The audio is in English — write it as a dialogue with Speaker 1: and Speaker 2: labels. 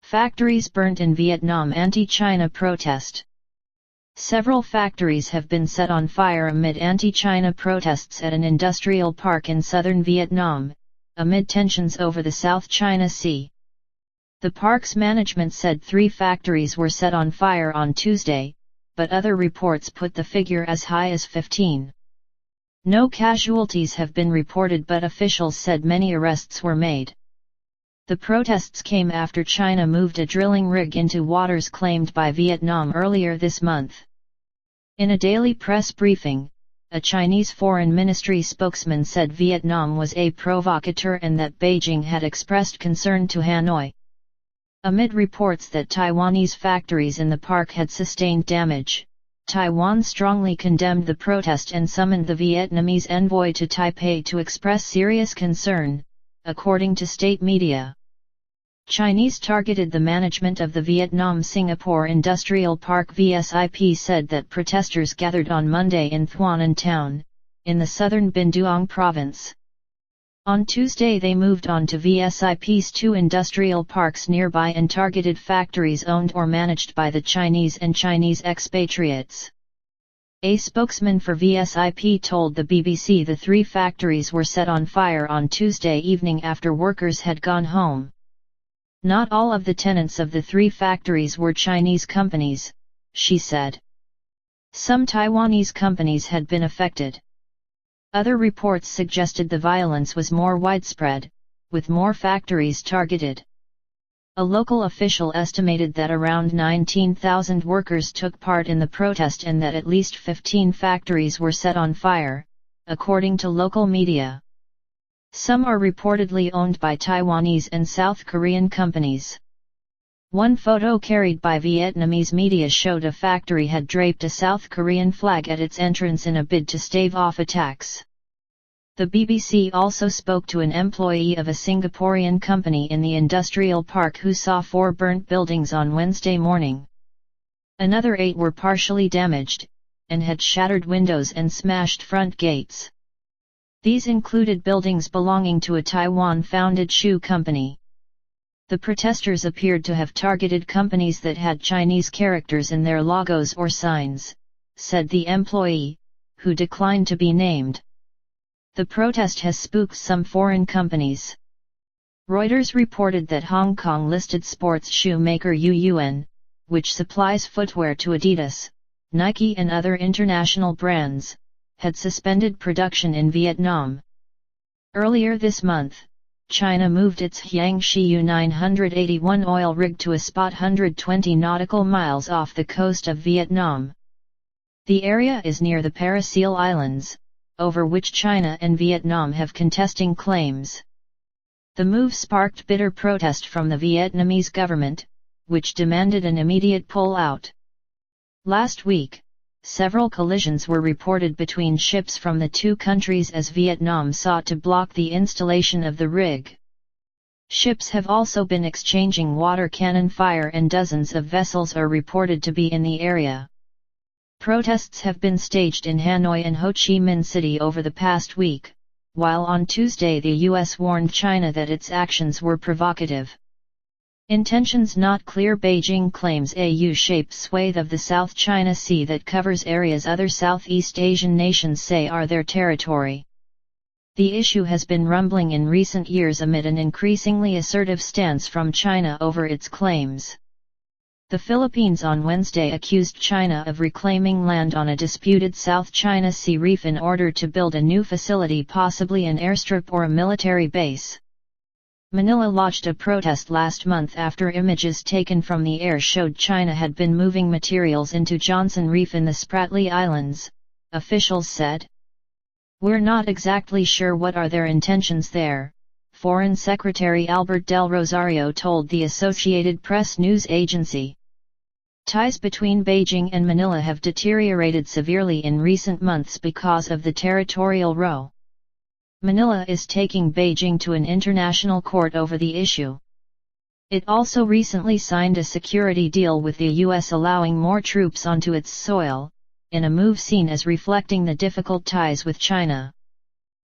Speaker 1: Factories burnt in Vietnam. Anti-China protest. Several factories have been set on fire amid anti-China protests at an industrial park in southern Vietnam, amid tensions over the South China Sea. The park's management said 3 factories were set on fire on Tuesday, but other reports put the figure as high as 15. No casualties have been reported, but officials said many arrests were made. The protests came after China moved a drilling rig into waters claimed by Vietnam earlier this month. In a daily press briefing, a Chinese Foreign Ministry spokesman said Vietnam was a provocateur and that Beijing had expressed concern to Hanoi. Amid reports that Taiwanese factories in the park had sustained damage, Taiwan strongly condemned the protest and summoned the Vietnamese envoy to Taipei to express serious concern, according to state media. Chinese targeted the management of the Vietnam-Singapore Industrial Park. VSIP said that protesters gathered on Monday in Thuan An Town, in the southern Binh Duong province. On Tuesday they moved on to VSIP's 2 industrial parks nearby and targeted factories owned or managed by the Chinese and Chinese expatriates. A spokesman for VSIP told the BBC the 3 factories were set on fire on Tuesday evening after workers had gone home. Not all of the tenants of the 3 factories were Chinese companies, she said. Some Taiwanese companies had been affected. Other reports suggested the violence was more widespread, with more factories targeted. A local official estimated that around 19,000 workers took part in the protest and that at least 15 factories were set on fire, according to local media. Some are reportedly owned by Taiwanese and South Korean companies. One photo carried by Vietnamese media showed a factory had draped a South Korean flag at its entrance in a bid to stave off attacks. The BBC also spoke to an employee of a Singaporean company in the industrial park who saw 4 burnt buildings on Wednesday morning. Another 8 were partially damaged, and had shattered windows and smashed front gates. These included buildings belonging to a Taiwan-founded shoe company. The protesters appeared to have targeted companies that had Chinese characters in their logos or signs, said the employee, who declined to be named. The protest has spooked some foreign companies. Reuters reported that Hong Kong-listed sports shoe maker Yuyuan, which supplies footwear to Adidas, Nike and other international brands, had suspended production in Vietnam. Earlier this month, China moved its Jiangxi U-981 oil rig to a spot 120 nautical miles off the coast of Vietnam. The area is near the Parasil Islands, over which China and Vietnam have contesting claims. The move sparked bitter protest from the Vietnamese government, which demanded an immediate pull-out. Last week, several collisions were reported between ships from the 2 countries as Vietnam sought to block the installation of the rig. Ships have also been exchanging water cannon fire and dozens of vessels are reported to be in the area. Protests have been staged in Hanoi and Ho Chi Minh City over the past week, while on Tuesday the U.S. warned China that its actions were provocative. Intentions not clear. Beijing claims a U-shaped swathe of the South China Sea that covers areas other Southeast Asian nations say are their territory. The issue has been rumbling in recent years amid an increasingly assertive stance from China over its claims. The Philippines on Wednesday accused China of reclaiming land on a disputed South China Sea reef in order to build a new facility, possibly an airstrip or a military base. Manila lodged a protest last month after images taken from the air showed China had been moving materials into Johnson Reef in the Spratly Islands, officials said. We're not exactly sure what are their intentions there, Foreign Secretary Albert Del Rosario told the Associated Press news agency. Ties between Beijing and Manila have deteriorated severely in recent months because of the territorial row. Manila is taking Beijing to an international court over the issue. It also recently signed a security deal with the U.S. allowing more troops onto its soil, in a move seen as reflecting the difficult ties with China.